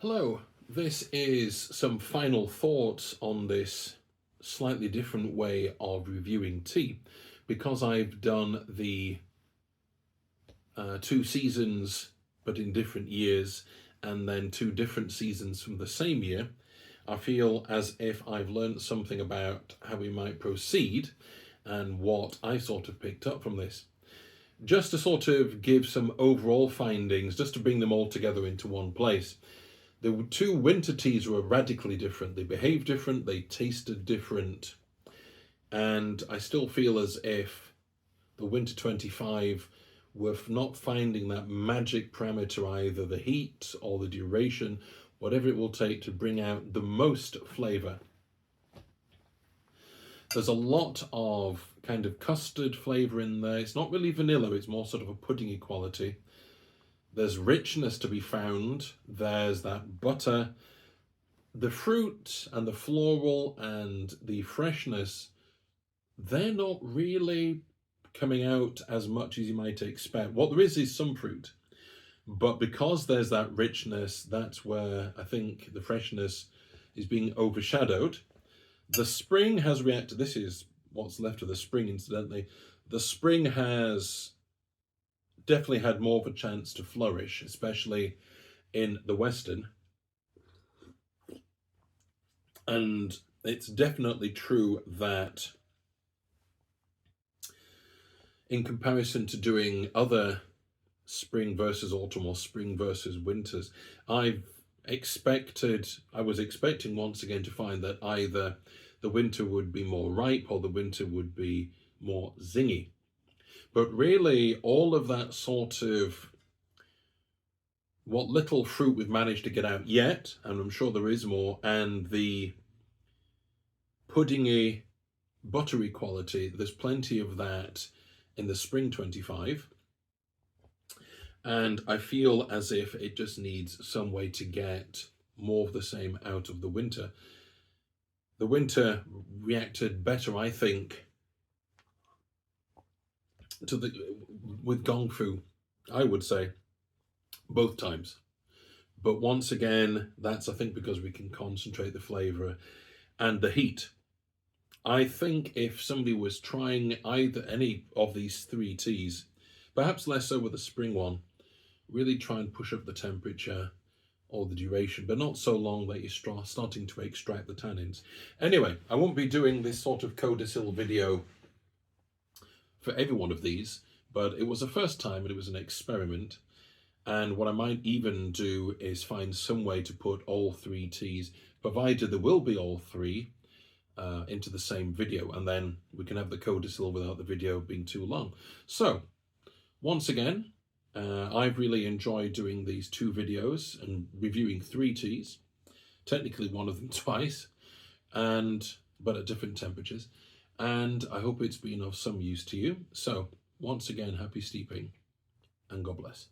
Hello, this is some final thoughts on this slightly different way of reviewing tea. Because I've done the 2 seasons but in different years and then 2 different seasons from the same year, I feel as if I've learned something about how we might proceed and what I sort of picked up from this. Just to sort of give some overall findings, just to bring them all together into one place. The 2 winter teas were radically different. They behaved different, they tasted different. And I still feel as if the winter 25 were not finding that magic parameter, either the heat or the duration, whatever it will take to bring out the most flavour. There's a lot of kind of custard flavour in there. It's not really vanilla, it's more sort of a puddingy quality. There's richness to be found. There's that butter. The fruit and the floral and the freshness, they're not really coming out as much as you might expect. What there is some fruit. But because there's that richness, that's where I think the freshness is being overshadowed. The spring has reacted. This is what's left of the spring, incidentally. The spring has definitely had more of a chance to flourish, especially in the Western. And it's definitely true that in comparison to doing other spring versus autumn or spring versus winters, I was expecting once again to find that either the winter would be more ripe or the winter would be more zingy. But really, all of that sort of what little fruit we've managed to get out yet, and I'm sure there is more, and the puddingy, buttery quality, there's plenty of that in the spring 25. And I feel as if it just needs some way to get more of the same out of the winter. The winter reacted better, I think, with Gong Fu, I would say, both times. But once again, that's, I think, because we can concentrate the flavour and the heat. I think if somebody was trying any of these 3 teas, perhaps less so with the spring one, really try and push up the temperature or the duration, but not so long that you're starting to extract the tannins. Anyway, I won't be doing this sort of codicil video for every one of these, but it was the first time and it was an experiment. And what I might even do is find some way to put all 3 teas, provided there will be all 3, into the same video, and then we can have the codicil without the video being too long. So, once again, I've really enjoyed doing these 2 videos and reviewing 3 teas, technically one of them twice, but at different temperatures. And I hope it's been of some use to you. So, once again, happy steeping and God bless.